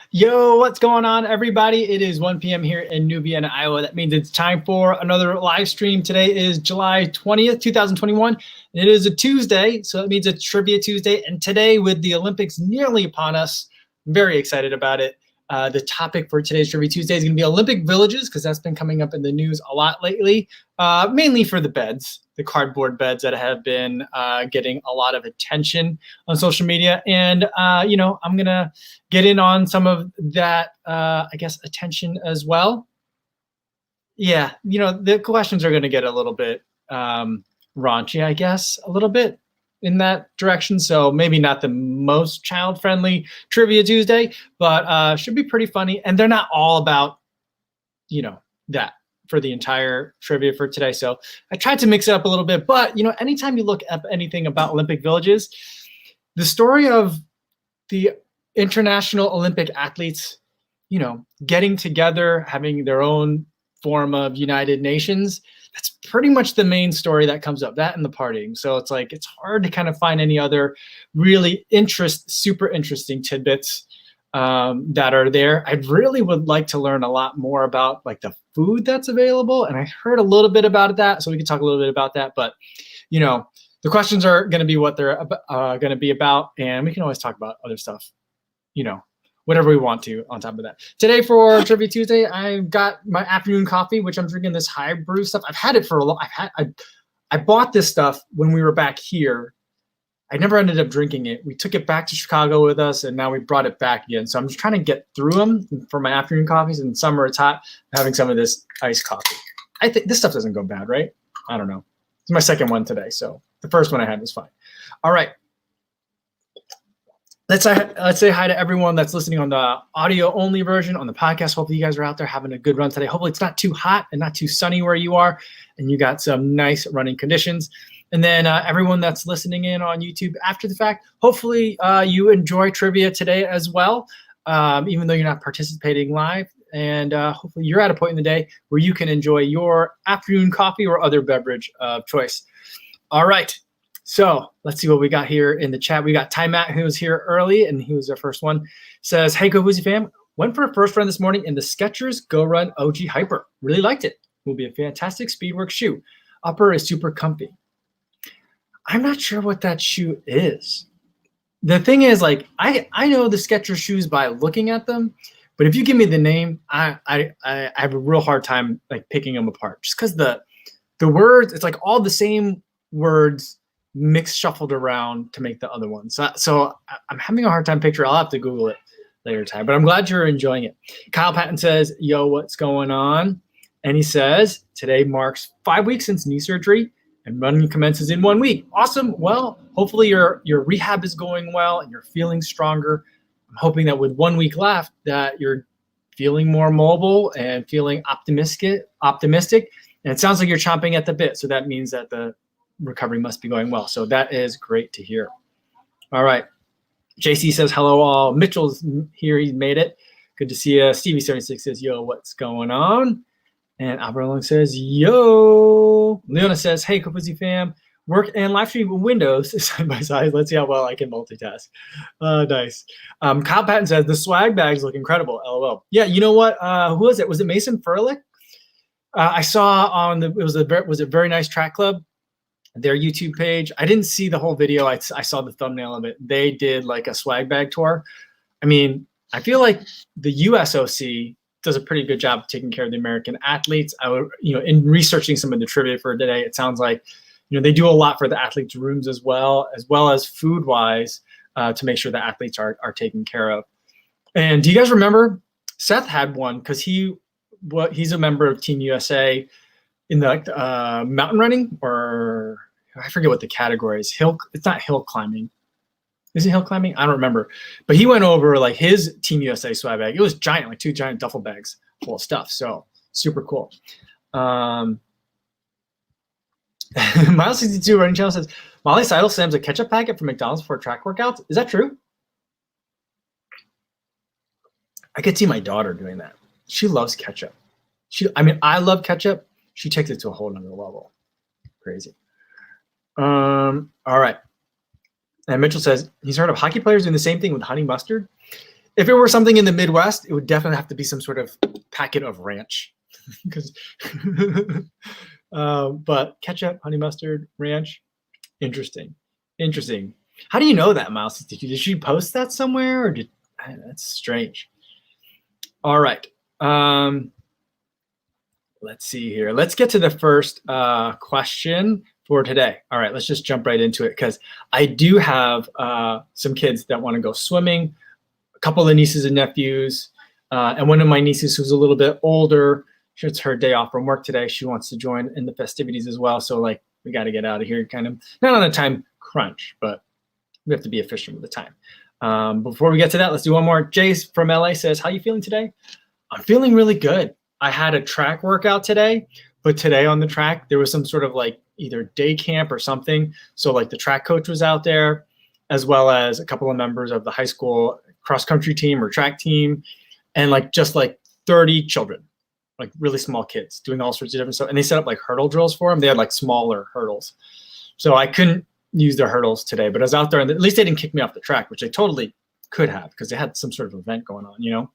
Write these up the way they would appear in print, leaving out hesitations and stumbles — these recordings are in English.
Yo, what's going on, everybody? It is 1 p.m. here in New Vienna, Iowa. That means it's time for another live stream. Today is July 20th, 2021. And it is a Tuesday, so that means it's Trivia Tuesday. And today, with the Olympics nearly upon us, I'm very excited about it. The topic for today's Trivia Tuesday is going to be Olympic villages, because that's been coming up in the news a lot lately, mainly for the beds, the cardboard beds that have been getting a lot of attention on social media. And, I'm going to get in on some of that, attention as well. Yeah, the questions are going to get a little bit raunchy, I guess, a little bit in that direction. So maybe not the most child-friendly Trivia Tuesday, but should be pretty funny. And they're not all about, that for the entire trivia for today. So I tried to mix it up a little bit, but, anytime you look up anything about Olympic villages, the story of the international Olympic athletes, getting together, having their own form of United Nations, that's pretty much the main story that comes up, that and the partying. So it's like, it's hard to kind of find any other really super interesting tidbits that are there. I really would like to learn a lot more about like the food that's available. And I heard a little bit about that, so we can talk a little bit about that. But, the questions are going to be what they're going to be about. And we can always talk about other stuff, whatever we want to on top of that. Today for Trivia Tuesday, I've got my afternoon coffee, which I'm drinking this high brew stuff. I've had it for a long. I bought this stuff when we were back here. I never ended up drinking it. We took it back to Chicago with us, and now we brought it back again. So I'm just trying to get through them for my afternoon coffees. In summer, it's hot. I'm having some of this iced coffee. I think this stuff doesn't go bad, right? I don't know. It's my second one today, so the first one I had was fine. All right. Let's say hi to everyone that's listening on the audio-only version on the podcast. Hopefully you guys are out there having a good run today. Hopefully it's not too hot and not too sunny where you are, and you got some nice running conditions. And then everyone that's listening in on YouTube after the fact, hopefully you enjoy trivia today as well, even though you're not participating live. And hopefully you're at a point in the day where you can enjoy your afternoon coffee or other beverage of choice. All right. So let's see what we got here in the chat. We got Ty Matt, who was here early, and he was our first one. Says, hey, Go fam, went for a first run this morning in the Skechers Go Run OG Hyper. Really liked it. Will be a fantastic speedwork shoe. Upper is super comfy. I'm not sure what that shoe is. The thing is, like, I know the Skechers shoes by looking at them, but if you give me the name, I have a real hard time like picking them apart, just because the words, it's like all the same words mixed, shuffled around to make the other one. So I'm having a hard time picturing. I'll have to Google it later time, but I'm glad you're enjoying it. Kyle Patton says, yo, what's going on? And he says, today marks 5 weeks since knee surgery and running commences in 1 week. Awesome. Well, hopefully your rehab is going well and you're feeling stronger. I'm hoping that with 1 week left that you're feeling more mobile and feeling optimistic. And it sounds like you're chomping at the bit. So that means that the recovery must be going well. So that is great to hear. All right. JC says, hello all. Mitchell's here. He made it. Good to see you. Stevie76 says, yo, what's going on? And Albert Long says, yo. Leona says, hey, Kapuzzi fam. Work and live stream with Windows side by side. Let's see how well I can multitask. Nice. Kyle Patton says, the swag bags look incredible. LOL. Yeah, you know what? Who was it? Was it Mason Furlick? I saw on it was a very nice track club, their YouTube page. I didn't see the whole video. I saw the thumbnail of it. They did like a swag bag tour. I mean, I feel like the USOC does a pretty good job of taking care of the American athletes. In researching some of the trivia for today, it sounds like, they do a lot for the athletes' rooms as well as food-wise to make sure the athletes are taken care of. And do you guys remember Seth had one because he's a member of Team USA in the mountain running, or I forget what the category is. It's not hill climbing. Is it hill climbing? I don't remember. But he went over like his Team USA swag bag. It was giant, like 2 giant duffel bags full of stuff. So super cool. Miles62 Running Channel says, Molly Seidel slams a ketchup packet from McDonald's for track workouts. Is that true? I could see my daughter doing that. She loves ketchup. I love ketchup. She takes it to a whole nother level. Crazy. All right. And Mitchell says he's heard of hockey players doing the same thing with honey mustard. if it were something in the Midwest, it would definitely have to be some sort of packet of ranch. Because, but ketchup, honey mustard, ranch, interesting. How do you know that, Miles? Did she post that somewhere, or that's strange? All right. Let's see here. Let's get to the first question for today. All right, let's just jump right into it, because I do have some kids that want to go swimming, a couple of nieces and nephews, and one of my nieces who's a little bit older. It's her day off from work today. She wants to join in the festivities as well. So like, we got to get out of here, kind of not on a time crunch, but we have to be efficient with the time. Before we get to that, let's do one more. Jace from LA says, how you feeling today? I'm feeling really good. I had a track workout today, but today on the track, there was some sort of like either day camp or something. So like the track coach was out there, as well as a couple of members of the high school cross country team or track team, and like just like 30 children, like really small kids doing all sorts of different stuff. And they set up like hurdle drills for them. They had like smaller hurdles. So I couldn't use their hurdles today, but I was out there, and at least they didn't kick me off the track, which they totally could have, because they had some sort of event going on, you know?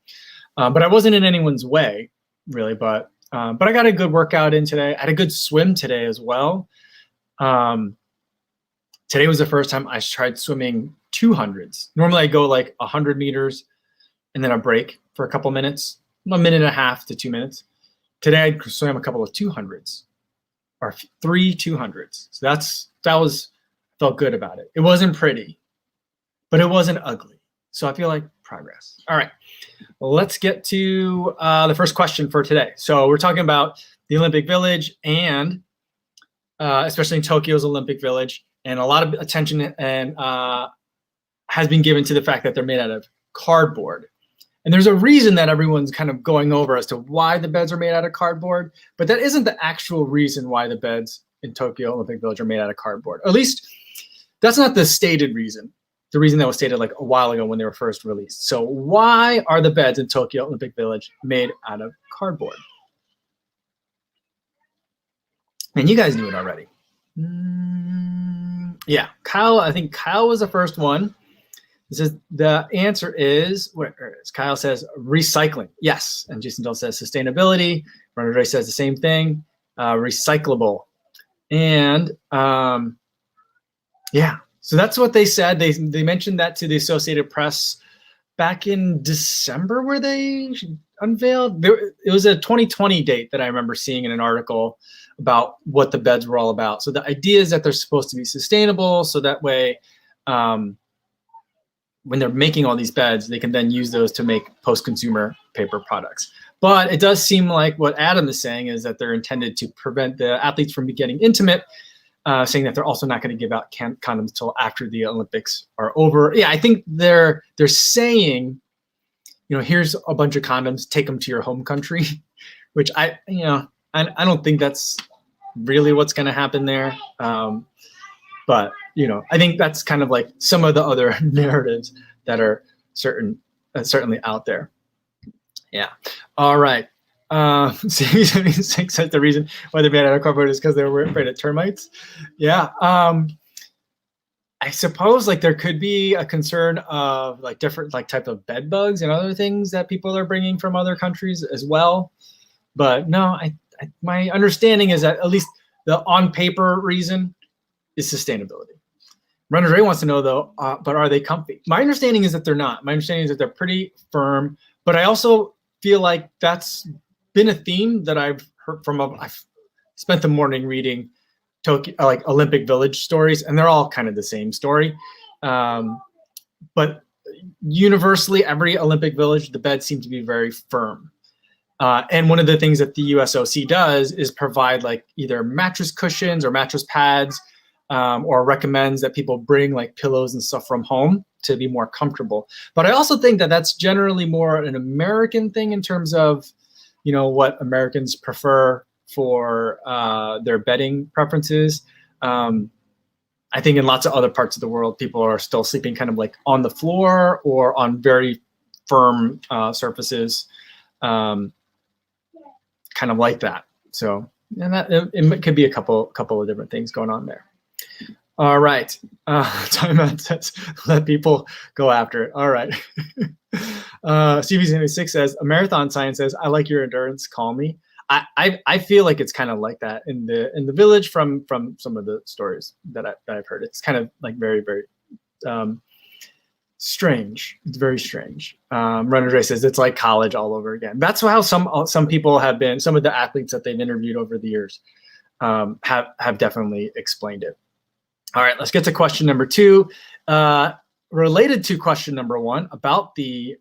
But I wasn't in anyone's way, really. But I got a good workout in today. I had a good swim today as well. Today was the first time I tried swimming 200s. Normally I go like 100 meters and then a break for a couple minutes, a minute and a half to 2 minutes. Today I swam a couple of 200s, or 3 200s. So felt good about it. It wasn't pretty, but it wasn't ugly. So I feel like progress. All right, well, let's get to the first question for today. So we're talking about the Olympic Village, and especially in Tokyo's Olympic Village, and a lot of attention and has been given to the fact that they're made out of cardboard. And there's a reason that everyone's kind of going over as to why the beds are made out of cardboard, but that isn't the actual reason why the beds in Tokyo Olympic Village are made out of cardboard. At least that's not the stated reason. The reason that was stated like a while ago when they were first released. So why are the beds in Tokyo Olympic Village made out of cardboard? And you guys knew it already. Yeah, Kyle, I think Kyle was the first one. This is, the answer is, where it is? Kyle says recycling. Yes. And Jason Dill says sustainability. Runner Ray says the same thing. Recyclable. And yeah, so that's what they said. They mentioned that to the Associated Press back in December, where they unveiled. It was a 2020 date that I remember seeing in an article about what the beds were all about. So the idea is that they're supposed to be sustainable, so that way when they're making all these beds, they can then use those to make post-consumer paper products. But it does seem like what Adam is saying is that they're intended to prevent the athletes from getting intimate, saying that they're also not going to give out condoms until after the Olympics are over. Yeah, I think they're saying, you know, here's a bunch of condoms, take them to your home country, which I don't think that's really what's going to happen there. But, you know, I think that's kind of like some of the other narratives that are certainly out there. Yeah. All right. C76 says the reason why they're made out of cardboard is because they were afraid of termites. Yeah. I suppose like there could be a concern of like different like type of bed bugs and other things that people are bringing from other countries as well. But no, my understanding is that at least the on paper reason is sustainability. Runner Ray wants to know though, but are they comfy? My understanding is that they're not. My understanding is that they're pretty firm, but I also feel like that's been a theme that I've heard from. I've spent the morning reading Tokyo, like Olympic Village stories, and they're all kind of the same story. But universally, every Olympic Village, the beds seem to be very firm. And one of the things that the USOC does is provide like either mattress cushions or mattress pads, or recommends that people bring like pillows and stuff from home to be more comfortable. But I also think that that's generally more an American thing in terms of, you know, what Americans prefer for their bedding preferences. I think in lots of other parts of the world, people are still sleeping kind of like on the floor or on very firm surfaces, kind of like that. So, and that it could be a couple of different things going on there. All right. Time out says let people go after it. All right. Stevie76 says, a marathon sign says, I like your endurance, call me. I feel like it's kind of like that in the village from some of the stories that I've heard. It's kind of like very, very strange. It's very strange. Runner's Race says it's like college all over again. That's how some people have been, some of the athletes that they've interviewed over the years have definitely explained it. All right, let's get to question number 2. Related to question number 1 about the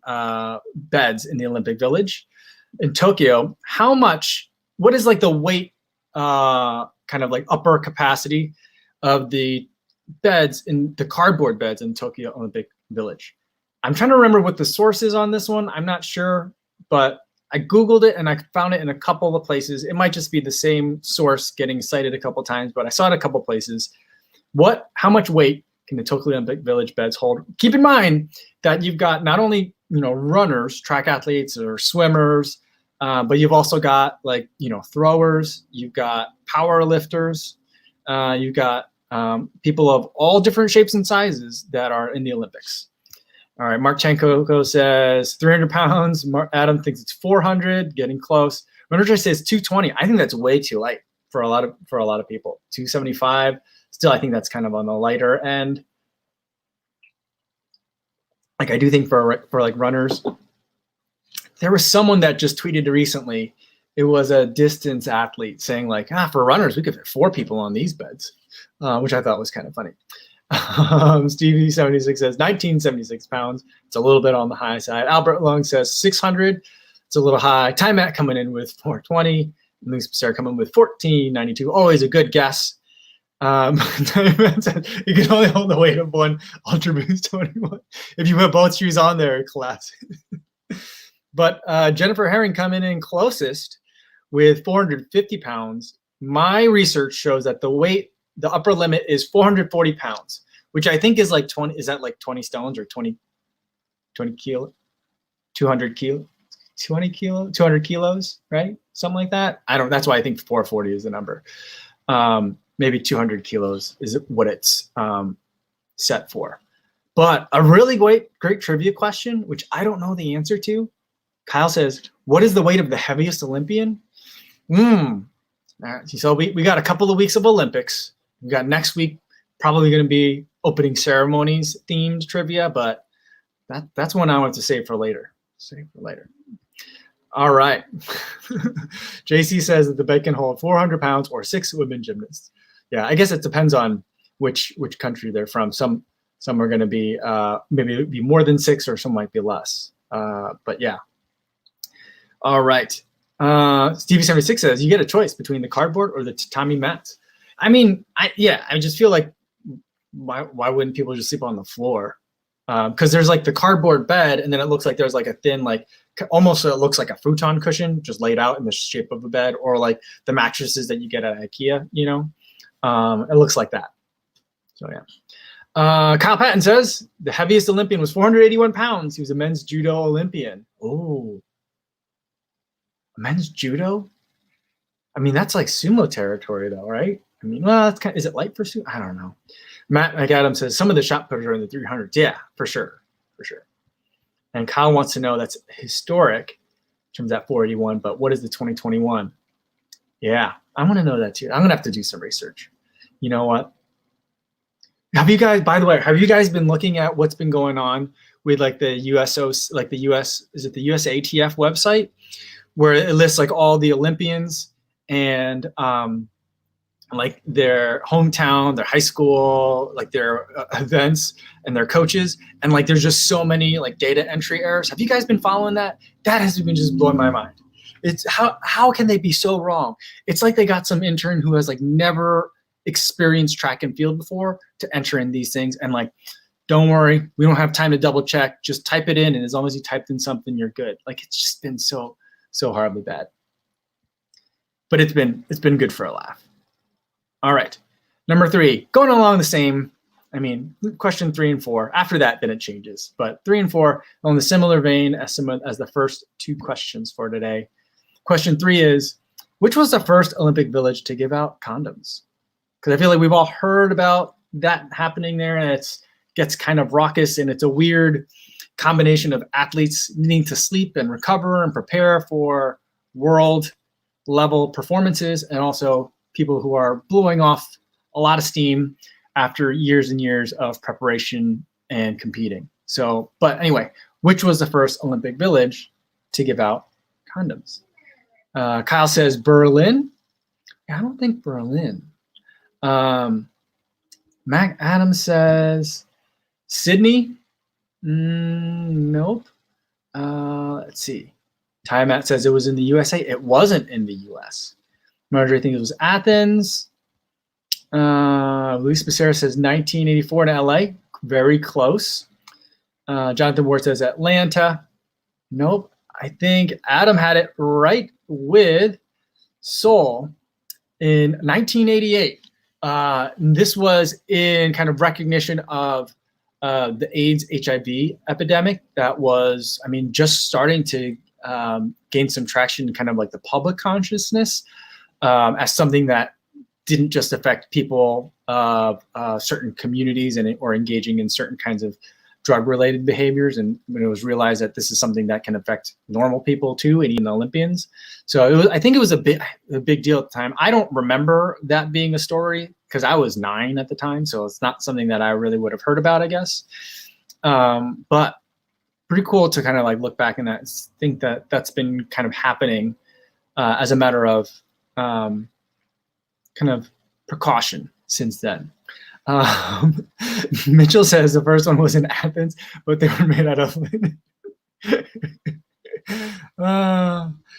beds in the Olympic Village in Tokyo, what is like the weight, kind of like upper capacity of the beds in the cardboard beds in Tokyo Olympic Village? I'm trying to remember what the source is on this one. I'm not sure, but I Googled it and I found it in a couple of places. It might just be the same source getting cited a couple of times, but I saw it a couple of places. How much weight can the Tokyo Olympic Village beds hold? Keep in mind that you've got not only, runners, track athletes or swimmers, but you've also got like, throwers, you've got power lifters, you've got people of all different shapes and sizes that are in the Olympics. All right, Mark Chanko says 300 pounds. Adam thinks it's 400, getting close. Renner says 220. I think that's way too light for a lot of people. 275. Still, I think that's kind of on the lighter end. Like I do think for like runners, there was someone that just tweeted recently. It was a distance athlete saying like, for runners, we could fit 4 people on these beds, which I thought was kind of funny. Stevie76 says 1976 pounds. It's a little bit on the high side. Albert Long says 600. It's a little high. Time Matt coming in with 420. Luke Sarah coming with 1492. Always a good guess. Time Matt said you can only hold the weight of one Ultra Boost 21. If you put both shoes on there, collapse. But Jennifer Herring coming in closest with 450 pounds. My research shows that the upper limit is 440 pounds, which I think is like 20. Is that like 20 stones or 20 kilo, 200 kilo, 200 kilos, right? Something like that. That's why I think 440 is the number. Maybe 200 kilos is what it's set for. But a really great trivia question, which I don't know the answer to. Kyle says, what is the weight of the heaviest Olympian? So we got a couple of weeks of Olympics. We got next week probably going to be opening ceremonies themed trivia, but that's one I want to save for later. All right. JC says that the bed can hold 400 pounds or 6 women gymnasts. Yeah, I guess it depends on which country they're from. Some are going to be maybe be more than 6, or some might be less. But yeah. All right. Stevie76 says you get a choice between the cardboard or the tatami mats. I mean, I just feel like why wouldn't people just sleep on the floor? Because there's like the cardboard bed, and then it looks like there's like a thin, like almost it looks like a futon cushion just laid out in the shape of a bed, or like the mattresses that you get at IKEA. It looks like that. So yeah. Kyle Patton says the heaviest Olympian was 481 pounds. He was a men's judo Olympian. Oh, men's judo? I mean, that's like sumo territory though, right? I mean, well, it's is it light for sumo? I don't know. Matt McAdams says some of the shot putters are in the 300s. Yeah, for sure. And Kyle wants to know that's historic in terms of that 481, but what is the 2021? Yeah, I want to know that too. I'm going to have to do some research. You know what? By the way, have you guys been looking at what's been going on with like the USO, like the US, is it the USATF website, where it lists like all the Olympians and like their hometown, their high school, like their events and their coaches. And like, there's just so many like data entry errors. Have you guys been following that? That has been just blowing my mind. It's how can they be so wrong? It's like they got some intern who has like never experienced track and field before to enter in these things. And like, don't worry, we don't have time to double check. Just type it in. And as long as you typed in something, you're good. Like, it's just been so horribly bad. But it's been good for a laugh. All right, number 3, going along the same, I mean, question 3 and 4. After that, then it changes. But 3 and 4 on the similar vein as the first 2 questions for today. Question 3 is, which was the first Olympic village to give out condoms? Because I feel like we've all heard about that happening there, and it gets kind of raucous, and it's a weird combination of athletes needing to sleep and recover and prepare for world level performances, and also people who are blowing off a lot of steam after years and years of preparation and competing. So, but anyway, which was the first Olympic village to give out condoms? Kyle says Berlin. I don't think Berlin. Mac Adams says Sydney. Nope. Let's see. Ty Matt says it was in the USA. It wasn't in the US. Marjorie thinks it was Athens. Luis Becerra says 1984 in LA. Very close. Jonathan Ward says Atlanta. Nope. I think Adam had it right with Seoul in 1988. This was in kind of recognition of the AIDS HIV epidemic that was, I mean, just starting to gain some traction in kind of like the public consciousness as something that didn't just affect people of certain communities and or engaging in certain kinds of drug-related behaviors. And when it was realized that this is something that can affect normal people too, and even Olympians. So it was, I think it was a big deal at the time. I don't remember that being a story because I was 9 at the time. So it's not something that I really would have heard about, I guess. But pretty cool to kind of like look back in that and think that that's been kind of happening as a matter of kind of precaution since then. Mitchell says the first one was in Athens, but they were made out of linen.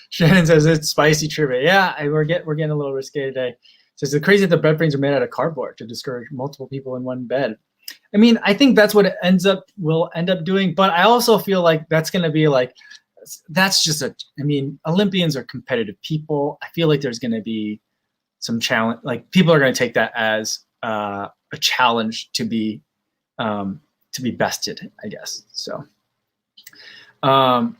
Shannon says it's spicy trivia. Yeah, we're getting a little risque today. Says it's crazy that the bed frames are made out of cardboard to discourage multiple people in one bed. I mean, I think that's what it will end up doing, but I also feel like that's going to be like, that's just I mean, Olympians are competitive people. I feel like there's going to be some challenge, like people are going to take that as a challenge to be bested, I guess. So, all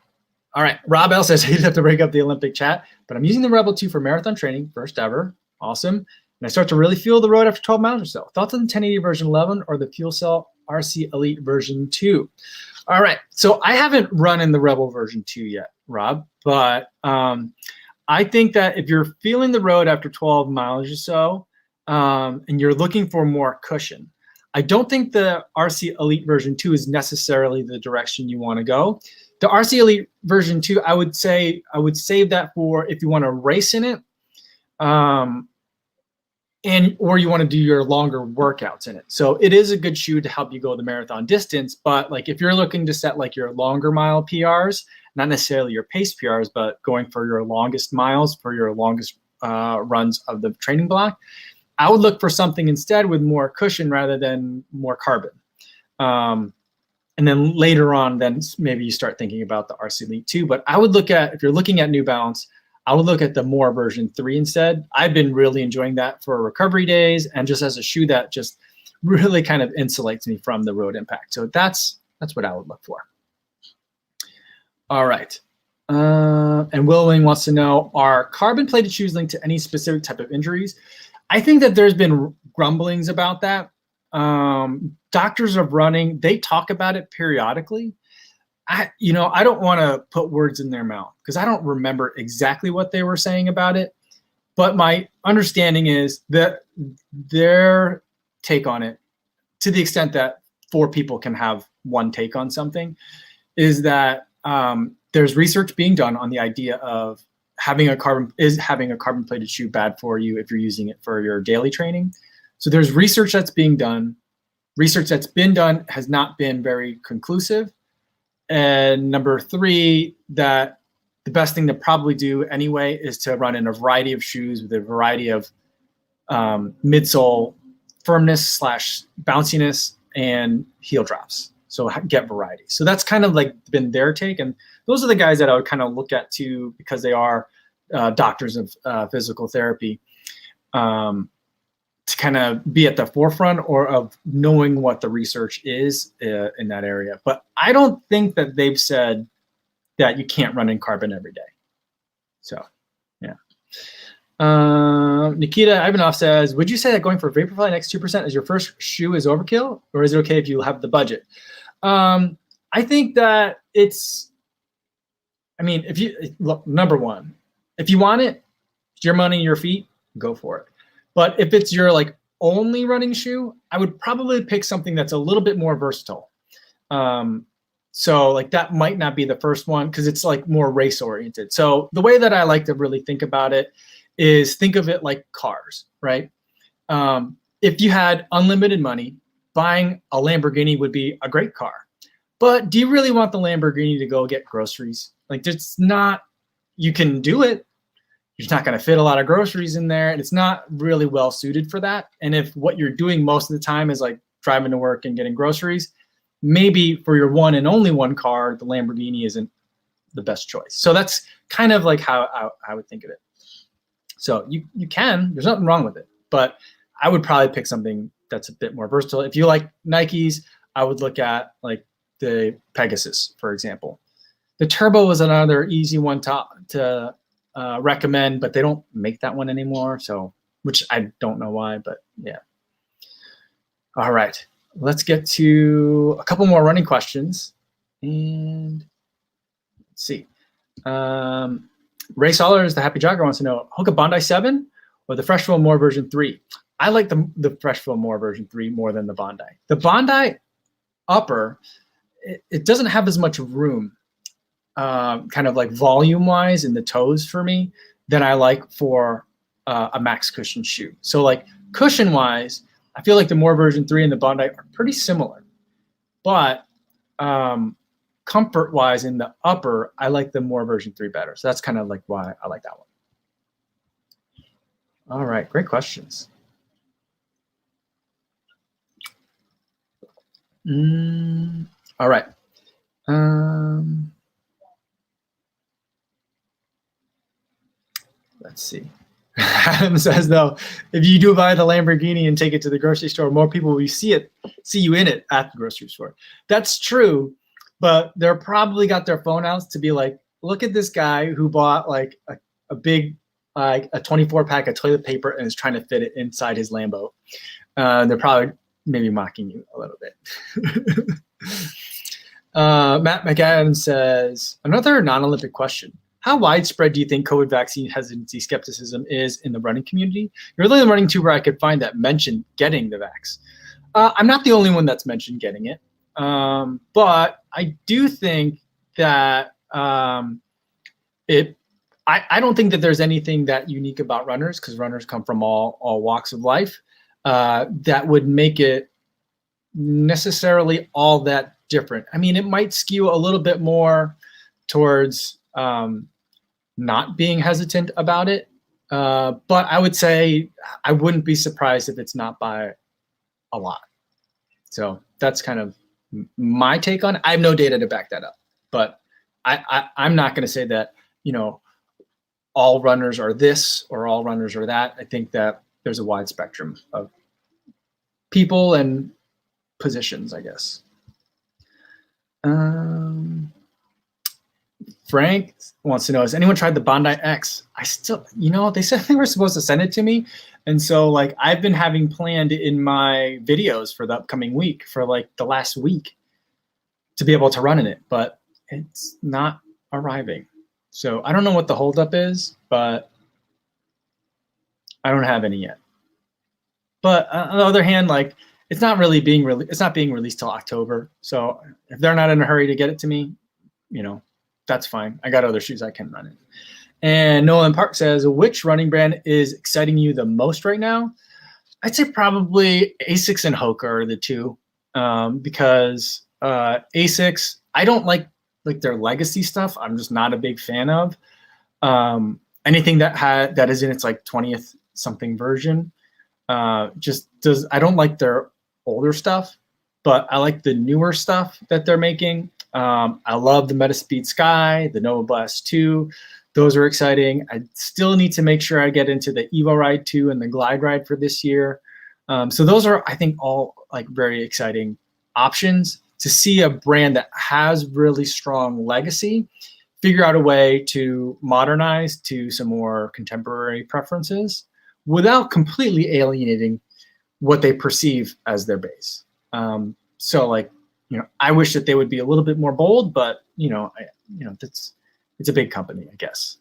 right. Rob L says he'd have to break up the Olympic chat, but I'm using the Rebel 2 for marathon training, first ever. Awesome. And I start to really feel the road after 12 miles or so. Thoughts on the 1080 version 11 or the Fuel Cell RC Elite version 2? All right. So I haven't run in the Rebel version 2 yet, Rob, but I think that if you're feeling the road after 12 miles or so, and you're looking for more cushion, I don't think the RC Elite version 2 is necessarily the direction you want to go. The RC Elite version 2, I would say I would save that for if you want to race in it, or you want to do your longer workouts in it. So it is a good shoe to help you go the marathon distance, but like if you're looking to set like your longer mile PRs, not necessarily your pace PRs, but going for your longest miles, for your longest runs of the training block, I would look for something instead with more cushion rather than more carbon. And then later on, then maybe you start thinking about the RC Elite 2. But I would look at, if you're looking at New Balance, I would look at the more version 3 instead. I've been really enjoying that for recovery days and just as a shoe that just really kind of insulates me from the road impact. So that's what I would look for. All right. And Will Wing wants to know, are carbon-plated shoes linked to any specific type of injuries? I think that there's been grumblings about that. Doctors of running, they talk about it periodically. I don't want to put words in their mouth because I don't remember exactly what they were saying about it. But my understanding is that their take on it, to the extent that 4 people can have one take on something, is that there's research being done on the idea of having a carbon-plated shoe bad for you if you're using it for your daily training. So there's research that's being done. Research that's been done has not been very conclusive. And number 3, that the best thing to probably do anyway is to run in a variety of shoes with a variety of midsole firmness / bounciness and heel drops. So get variety. So that's kind of like been their take. And those are the guys that I would kind of look at too, because they are doctors of physical therapy, to kind of be at the forefront or of knowing what the research is in that area. But I don't think that they've said that you can't run in carbon every day. So, yeah. Nikita Ivanov says, would you say that going for Vaporfly next 2% as your first shoe is overkill, or is it okay if you have the budget? I think that it's, I mean, if you look, number one, if you want it, it's your money, your feet, go for it. But if it's your like only running shoe, I would probably pick something that's a little bit more versatile. So like that might not be the first one because it's like more race oriented. So the way that I like to really think about it is think of it like cars, right? If you had unlimited money, buying a Lamborghini would be a great car. But do you really want the Lamborghini to go get groceries? Like it's not, you can do it. You're not going to fit a lot of groceries in there, and it's not really well suited for that. And if what you're doing most of the time is like driving to work and getting groceries, maybe for your one and only one car, the Lamborghini isn't the best choice. So that's kind of like how I would think of it. So you can, there's nothing wrong with it, but I would probably pick something that's a bit more versatile. If you like Nikes, I would look at like the Pegasus, for example. The Turbo is another easy one to recommend, but they don't make that one anymore. So, which I don't know why, but yeah. All right, let's get to a couple more running questions. And let's see. Ray Sollers, the Happy Jogger, wants to know, Hoka Bondi 7 or the Freshfield More version 3? I like the Freshfield More version 3 more than the Bondi. The Bondi upper, it doesn't have as much room, kind of like volume-wise in the toes for me than I like for a max cushion shoe. So like cushion-wise, I feel like the More version 3 and the Bondi are pretty similar. But comfort-wise in the upper, I like the More version 3 better. So that's kind of like why I like that one. All right, great questions. All right. Let's see. Adam says, though, if you do buy the Lamborghini and take it to the grocery store, more people will see you in it at the grocery store. That's true, but they're probably got their phone out to be like, look at this guy who bought like a big, like a 24-pack of toilet paper and is trying to fit it inside his Lambo. They're probably maybe mocking you a little bit. Matt McAdams says, another non-Olympic question. How widespread do you think COVID vaccine hesitancy skepticism is in the running community? You're the only running tuber I could find that mentioned getting the vax. I'm not the only one that's mentioned getting it. But I do think that I don't think that there's anything that unique about runners, because runners come from all walks of life, that would make it necessarily all that different. I mean, it might skew a little bit more towards not being hesitant about it. But I would say I wouldn't be surprised if it's not by a lot. So that's kind of my take on it. I have no data to back that up, but I'm not going to say that, you know, all runners are this or all runners are that. I think that there's a wide spectrum of people and positions, I guess. Frank wants to know, has anyone tried the Bondi X? I still, you know, they said they were supposed to send it to me. And so like I've been having planned in my videos for the upcoming week for like the last week to be able to run in it, but it's not arriving. So I don't know what the holdup is, but I don't have any yet. But on the other hand, like it's not really being being released till October. So if they're not in a hurry to get it to me, you know, that's fine. I got other shoes I can run in. And Nolan Park says, which running brand is exciting you the most right now? I'd say probably Asics and Hoka are the two, because Asics, I don't like their legacy stuff. I'm just not a big fan of. Anything that is in its like 20th something version, I don't like their older stuff, but I like the newer stuff that they're making. I love the Metaspeed Sky, the Nova Blast 2. Those are exciting. I still need to make sure I get into the Evo Ride 2 and the Glide Ride for this year. So those are, I think, all like very exciting options to see a brand that has really strong legacy figure out a way to modernize to some more contemporary preferences without completely alienating what they perceive as their base. So like I wish that they would be a little bit more bold, but it's a big company, I guess.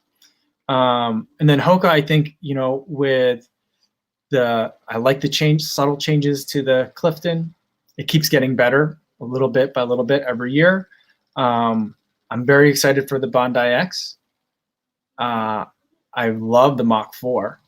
And then Hoka, I think, with I like the subtle changes to the Clifton. It keeps getting better a little bit by little bit every year. I'm very excited for the Bondi X. I love the Mach 4.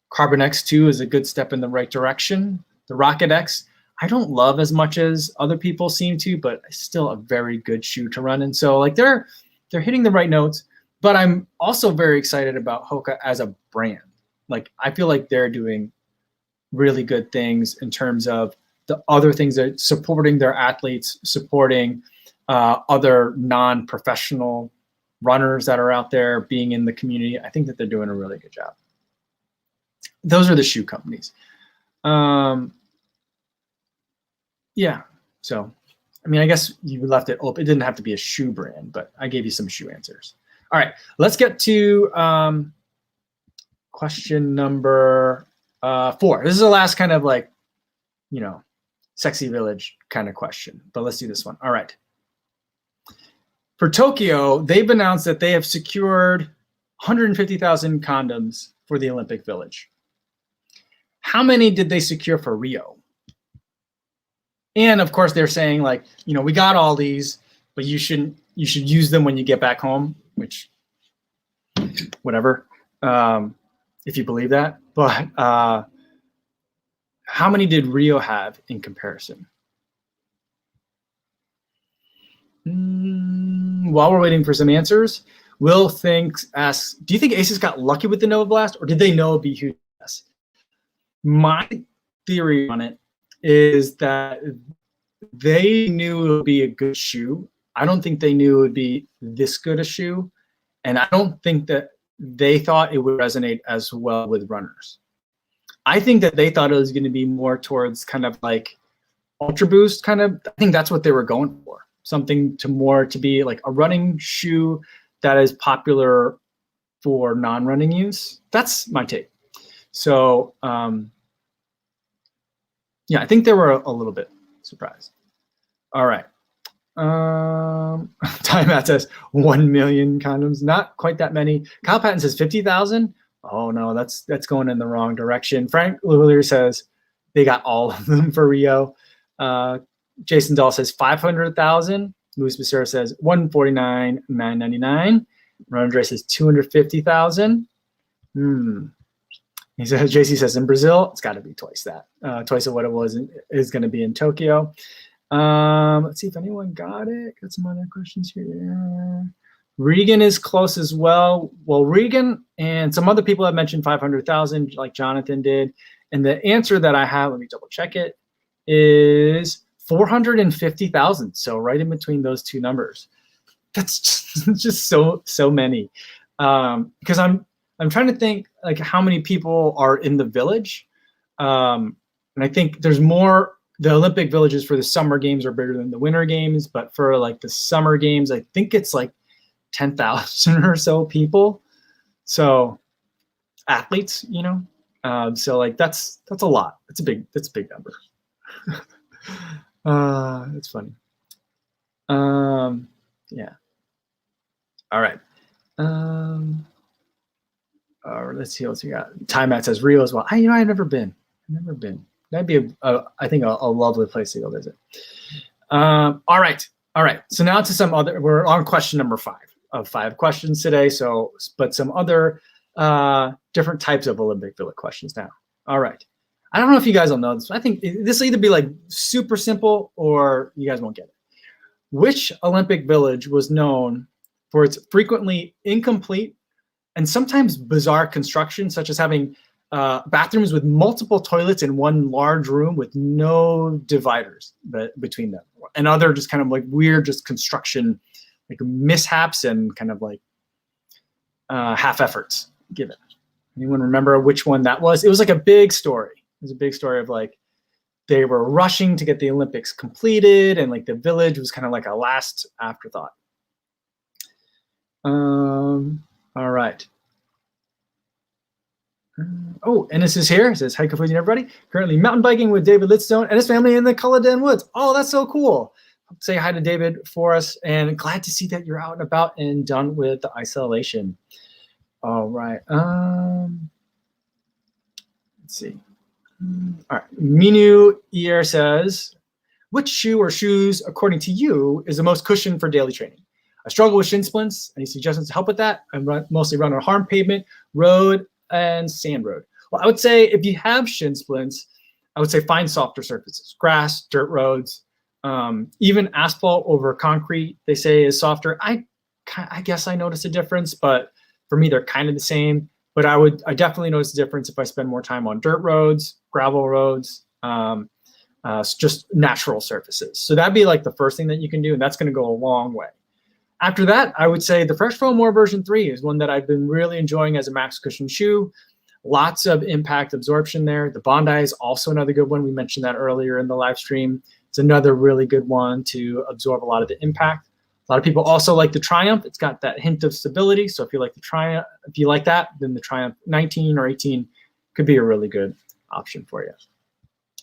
Carbon X2 is a good step in the right direction. The Rocket X, I don't love as much as other people seem to, but it's still a very good shoe to run. And so like they're hitting the right notes, but I'm also very excited about Hoka as a brand. Like I feel like they're doing really good things in terms of the other things that supporting their athletes, supporting other non-professional runners that are out there, being in the community. I think that they're doing a really good job. Those are the shoe companies. Yeah, so, I mean, I guess you left it open. It didn't have to be a shoe brand, but I gave you some shoe answers. All right, let's get to question number 4. This is the last kind of like, sexy village kind of question, but let's do this one. All right. For Tokyo, they've announced that they have secured 150,000 condoms for the Olympic Village. How many did they secure for Rio? And of course, they're saying like, we got all these, but you should use them when you get back home, which, whatever, if you believe that. But how many did Rio have in comparison? While we're waiting for some answers, Will asks, do you think Asics got lucky with the Nova Blast, or did they know it'd be huge? My theory on it is that they knew it would be a good shoe. I don't think they knew it would be this good a shoe. And I don't think that they thought it would resonate as well with runners. I think that they thought it was going to be more towards kind of like Ultra Boost kind of. I think that's what they were going for. Something to be like a running shoe that is popular for non-running use. That's my take. So, yeah, I think they were a little bit surprised. All right. Time Out says 1 million condoms. Not quite that many. Kyle Patton says 50,000. Oh no, that's going in the wrong direction. Frank Lullier says they got all of them for Rio. Jason Dahl says 500,000. Luis Becerra says 149,999. Ron Andre says 250,000. He says, JC says in Brazil, it's got to be twice that. Twice of what it was is going to be in Tokyo. Let's see if anyone got it. Got some other questions here. Regan is close as well. Well, Regan and some other people have mentioned 500,000, like Jonathan did. And the answer that I have, let me double check it, is 450,000. So right in between those two numbers. That's just so many. Because I'm trying to think like how many people are in the village. And I think there's more. The Olympic villages for the summer games are bigger than the winter games, but for like the summer games, I think it's like 10,000 or so people. So athletes, so like that's a lot. That's a big number. It's funny. Yeah. All right. Let's see what else we got. Time Out says Rio as well. I've never been. That'd be I think a lovely place to go visit. All right. So now to some other. We're on question number 5 of 5 questions today. So, but some other different types of Olympic Village questions now. All right. I don't know if you guys will know this. I think this will either be like super simple or you guys won't get it. Which Olympic Village was known for its frequently incomplete and sometimes bizarre construction, such as having bathrooms with multiple toilets in one large room with no dividers between them, and other just kind of like weird just construction like mishaps and kind of like half efforts given? Anyone remember which one that was? It was like a big story. It was a big story of like they were rushing to get the Olympics completed, and like the village was kind of like a last afterthought. All right. Oh, Ennis is here. It says, hi, Kafuji, everybody. Currently mountain biking with David Lidstone and his family in the Culloden Woods. Oh, that's so cool. say hi to David for us, and glad to see that you're out and about and done with the isolation. All right. Let's see. All right. Minu Ear says, which shoe or shoes, according to you, is the most cushioned for daily training? I struggle with shin splints. Any suggestions to help with that? I mostly run on hard pavement, road, and sand road. Well, I would say if you have shin splints, I would say find softer surfaces, grass, dirt roads, even asphalt over concrete, they say is softer. I guess I notice a difference, but for me, they're kind of the same. But I definitely notice the difference if I spend more time on dirt roads, gravel roads, just natural surfaces. So that'd be like the first thing that you can do, and that's going to go a long way. After that, I would say the Fresh Foam More version 3 is one that I've been really enjoying as a max cushion shoe. Lots of impact absorption there. The Bondi is also another good one. We mentioned that earlier in the live stream. It's another really good one to absorb a lot of the impact. A lot of people also like the Triumph. It's got that hint of stability. So if you like the Triumph, if you like that, then the Triumph 19 or 18 could be a really good option for you.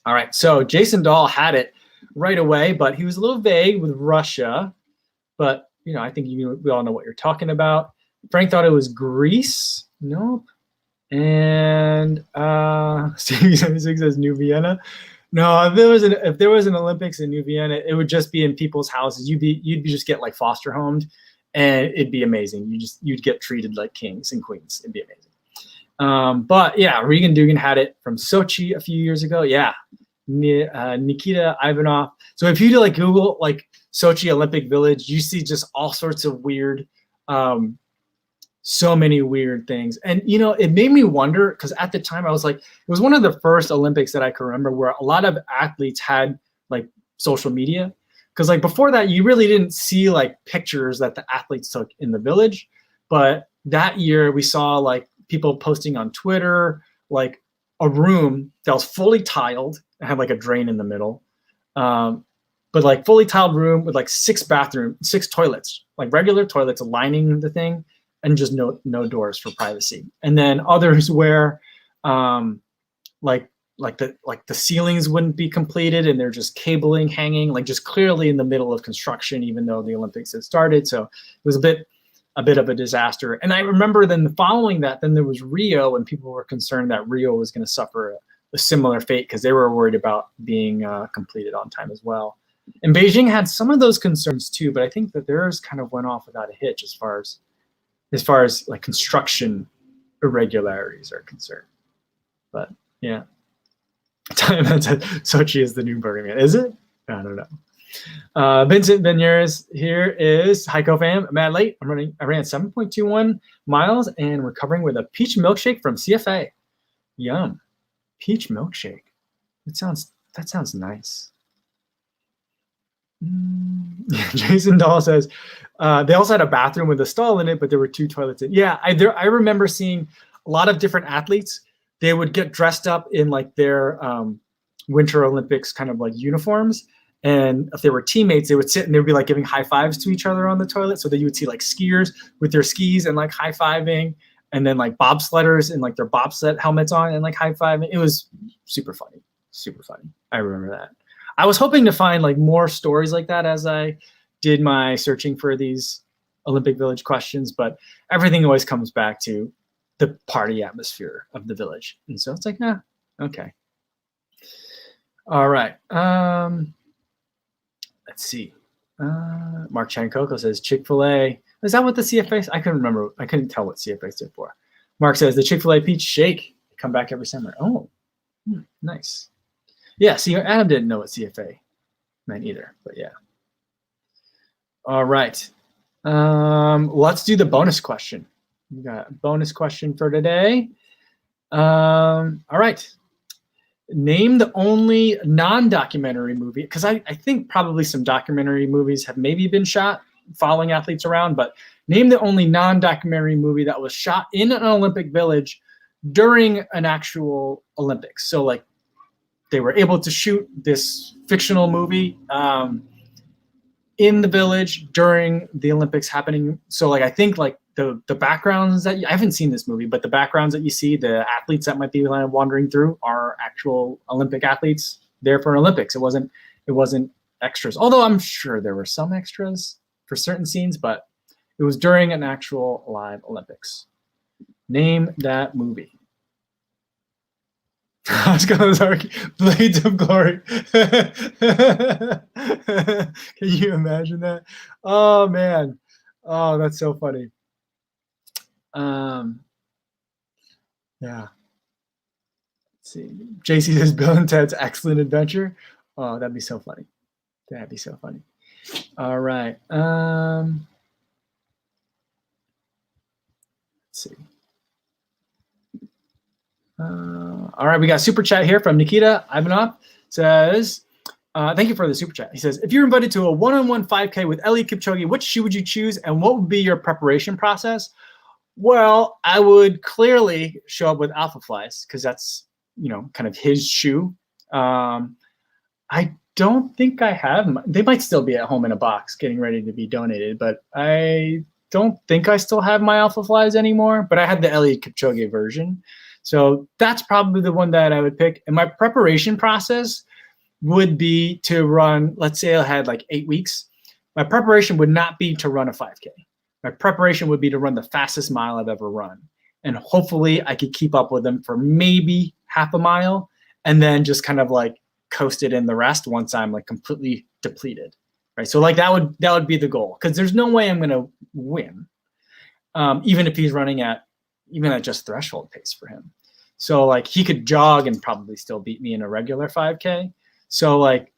All right, so Jason Dahl had it right away, but he was a little vague with Russia. But you know, I think we all know what you're talking about. Frank thought it was Greece. Nope. And Steve says New Vienna. No, if there was an Olympics in New Vienna, it would just be in people's houses. You'd just get like foster homed, and it'd be amazing. You'd get treated like kings and queens. It'd be amazing. But yeah, Regan Dugan had it from Sochi a few years ago. Yeah, Nikita Ivanov. So if you do like Google like Sochi Olympic Village, you see just all sorts of weird, so many weird things. And, you know, it made me wonder, because at the time I was like, it was one of the first Olympics that I can remember where a lot of athletes had like social media. Because like before that, you really didn't see like pictures that the athletes took in the village. But that year we saw like people posting on Twitter, like a room that was fully tiled and had like a drain in the middle. But like fully tiled room with like 6 toilets, like regular toilets lining the thing, and just no doors for privacy. And then others where like the ceilings wouldn't be completed and they're just cabling hanging, like just clearly in the middle of construction, even though the Olympics had started. So it was a bit of a disaster. And I remember then following that, then there was Rio, and people were concerned that Rio was going to suffer a similar fate because they were worried about being completed on time as well. And Beijing had some of those concerns too, but I think that theirs kind of went off without a hitch as far as like construction irregularities are concerned. But yeah, Sochi is the new Burning Man. Is it? I don't know. Vincent Beniers here is, hi co-fam, I'm at late. I ran 7.21 miles and recovering with a peach milkshake from CFA. Yum, peach milkshake. That sounds nice. Jason Dahl says they also had a bathroom with a stall in it, but there were 2 toilets in. Yeah, I remember seeing a lot of different athletes. They would get dressed up in like their Winter Olympics kind of like uniforms, and if they were teammates, they would sit and they would be like giving high fives to each other on the toilet. So that you would see like skiers with their skis and like high fiving, and then like bobsledders and like their bobsled helmets on and like high fiving. It was super funny. I remember that. I was hoping to find like more stories like that as I did my searching for these Olympic Village questions, but everything always comes back to the party atmosphere of the village. And so it's like, nah, okay. All right. Let's see. Mark Chankoko says Chick-fil-A. Is that what the CFA? I couldn't remember. I couldn't tell what CFA stood for. Mark says the Chick-fil-A peach shake. They come back every summer. Oh, nice. Yeah, see, Adam didn't know what CFA meant either, but yeah. All right. Let's do the bonus question. We got a bonus question for today. All right. Name the only non-documentary movie, because I think probably some documentary movies have maybe been shot following athletes around, but name the only non-documentary movie that was shot in an Olympic village during an actual Olympics. So like, they were able to shoot this fictional movie in the village during the Olympics happening. So like, I think like the backgrounds that I haven't seen this movie, but the backgrounds that you see, the athletes that might be wandering through are actual Olympic athletes there for an Olympics. It wasn't extras. Although I'm sure there were some extras for certain scenes, but it was during an actual live Olympics. Name that movie. Blades of Glory. Can you imagine that? Oh man. Oh, that's so funny. Yeah. Let's see. JC says Bill and Ted's Excellent Adventure. Oh, that'd be so funny. That'd be so funny. All right. Let's see. All right, we got super chat here from Nikita Ivanov. Says, thank you for the super chat. He says, if you're invited to a one-on-one 5K with Eliud Kipchoge, which shoe would you choose and what would be your preparation process? Well, I would clearly show up with Alpha Flies because that's, you know, kind of his shoe. I don't think I have. They might still be at home in a box getting ready to be donated, but I don't think I still have my Alpha Flies anymore, but I had the Eliud Kipchoge version. So that's probably the one that I would pick. And my preparation process would be to run, let's say I had like 8 weeks. My preparation would not be to run a 5K. My preparation would be to run the fastest mile I've ever run. And hopefully I could keep up with them for maybe half a mile and then just kind of like coast it in the rest once I'm like completely depleted, right? So like that would be the goal because there's no way I'm going to win, even if he's running at just threshold pace for him. So like he could jog and probably still beat me in a regular 5K. So like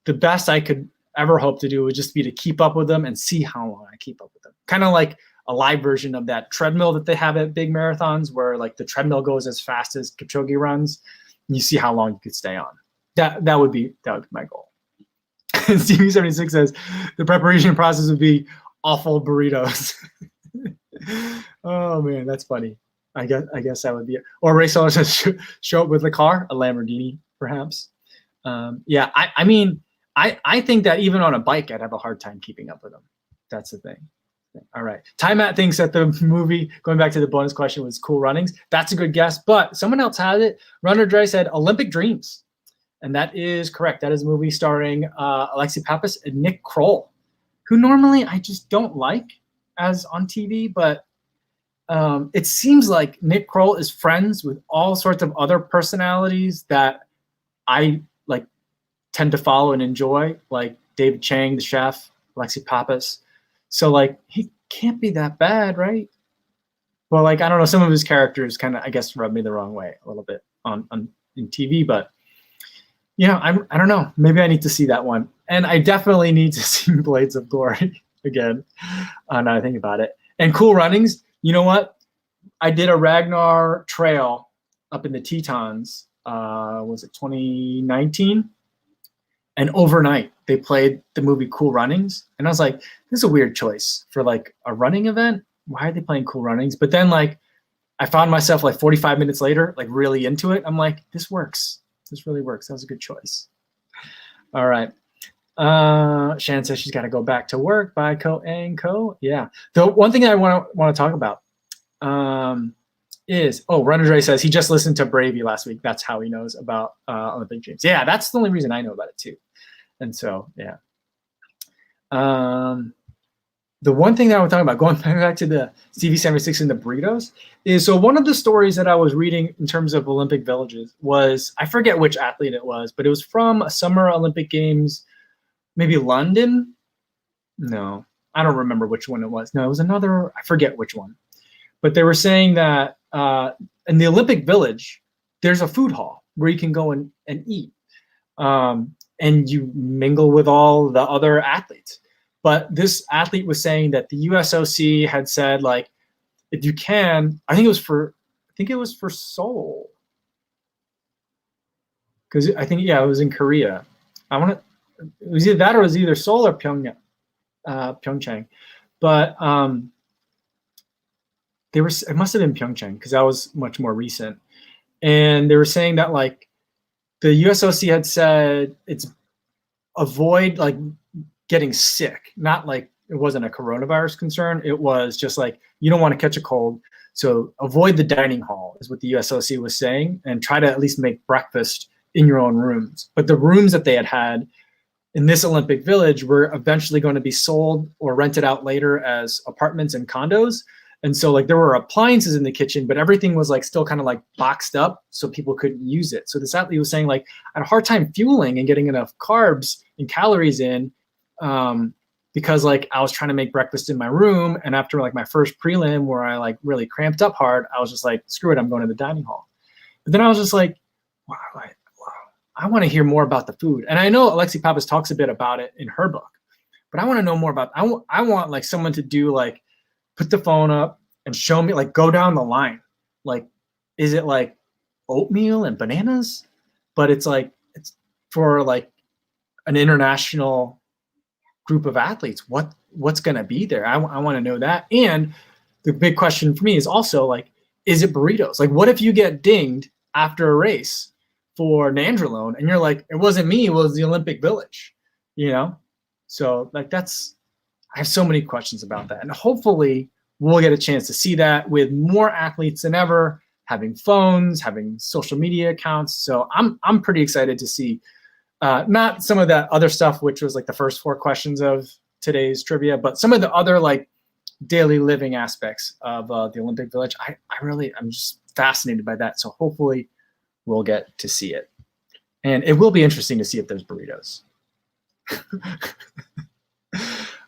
the best I could ever hope to do would just be to keep up with them and see how long I keep up with them. Kind of like a live version of that treadmill that they have at big marathons where like the treadmill goes as fast as Kipchoge runs. And you see how long you could stay on. That would be my goal. Stevie 76 says the preparation process would be awful burritos. Oh man, that's funny. I guess that would be it. Or Ray Solar says show up with a car, a Lamborghini, perhaps. Yeah, I mean, I think that even on a bike, I'd have a hard time keeping up with them. That's the thing. All right. Time Matt thinks that the movie, going back to the bonus question, was Cool Runnings. That's a good guess, but someone else had it. Runner Dre said Olympic Dreams. And that is correct. That is a movie starring Alexi Pappas and Nick Kroll, who normally I just don't like as on TV, but it seems like Nick Kroll is friends with all sorts of other personalities that I like tend to follow and enjoy, like David Chang, the chef, Alexi Pappas. So like he can't be that bad, right? Well, like I don't know, some of his characters kind of I guess rub me the wrong way a little bit on in TV, but yeah, I don't know. Maybe I need to see that one, and I definitely need to see Blades of Glory again. Now I think about it. And Cool Runnings. You know what? I did a Ragnar trail up in the Tetons. Was it 2019? And overnight they played the movie Cool Runnings, and I was like, this is a weird choice for like a running event. Why are they playing Cool Runnings? But then like I found myself like 45 minutes later, like really into it. I'm like, this works. This really works. That was a good choice. All right. Shannon says she's got to go back to work. Bye, Co and Co. Yeah. The one thing I want to talk about is, Runner Dre says he just listened to Bravey last week. That's how he knows about Olympic Dreams. Yeah, that's the only reason I know about it too. And so, yeah. The one thing that I was talking about, going back to the CV76 and the burritos, is so one of the stories that I was reading in terms of Olympic villages was, I forget which athlete it was, but it was from a Summer Olympic Games, maybe London? No, I don't remember which one it was. No, it was another, I forget which one. But they were saying that in the Olympic Village, there's a food hall where you can go and eat. And you mingle with all the other athletes. But this athlete was saying that the USOC had said, like, if you can, I think it was for Seoul. Because I think, yeah, it was in Korea. It was either that or it was either Seoul or Pyeongchang. But it must have been Pyeongchang because that was much more recent. And they were saying that like the USOC had said it's avoid like getting sick, not like it wasn't a coronavirus concern. It was just like, you don't want to catch a cold. So avoid the dining hall is what the USOC was saying, and try to at least make breakfast in your own rooms. But the rooms that they had in this Olympic Village were eventually going to be sold or rented out later as apartments and condos. And so like there were appliances in the kitchen, but everything was like still kind of like boxed up so people couldn't use it. So this athlete was saying like I had a hard time fueling and getting enough carbs and calories in because like I was trying to make breakfast in my room. And after like my first prelim where I like really cramped up hard, I was just like, screw it, I'm going to the dining hall. But then I was just like, wow, I want to hear more about the food. And I know Alexi Pappas talks a bit about it in her book, but I want to know more about, I want like someone to do like, put the phone up and show me, like go down the line. Like, is it like oatmeal and bananas? But it's like, it's for like an international group of athletes. What's going to be there? I want to know that. And the big question for me is also like, is it burritos? Like, what if you get dinged after a race for nandrolone and you're like, it wasn't me, it was the Olympic Village, you know? So like I have so many questions about that. And hopefully we'll get a chance to see that with more athletes than ever, having phones, having social media accounts. So I'm pretty excited to see not some of that other stuff, which was like the first 4 questions of today's trivia, but some of the other like daily living aspects of the Olympic Village. I'm just fascinated by that. So hopefully we'll get to see it. And it will be interesting to see if there's burritos.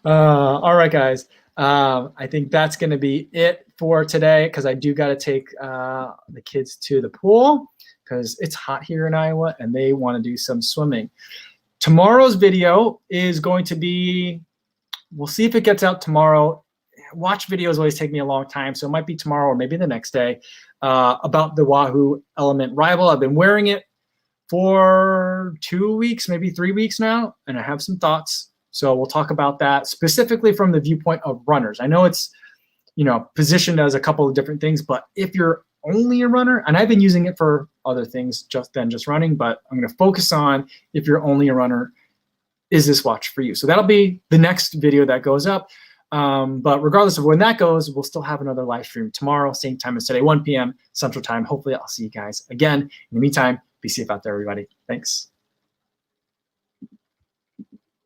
All right, guys. I think that's going to be it for today because I do got to take the kids to the pool because it's hot here in Iowa and they want to do some swimming. Tomorrow's video is going to be, we'll see if it gets out tomorrow. Watch videos always take me a long time, so it might be tomorrow or maybe the next day about the Wahoo Element Rival. I've been wearing it for 2 weeks, maybe 3 weeks now, and I have some thoughts. So we'll talk about that specifically from the viewpoint of runners. I know it's, you know, positioned as a couple of different things, but if you're only a runner, and I've been using it for other things than just running, but I'm going to focus on if you're only a runner, is this watch for you? So that'll be the next video that goes up. But regardless of when that goes, we'll still have another live stream tomorrow, same time as today, 1 p.m. Central Time. Hopefully I'll see you guys again. In the meantime, be safe out there, everybody. Thanks.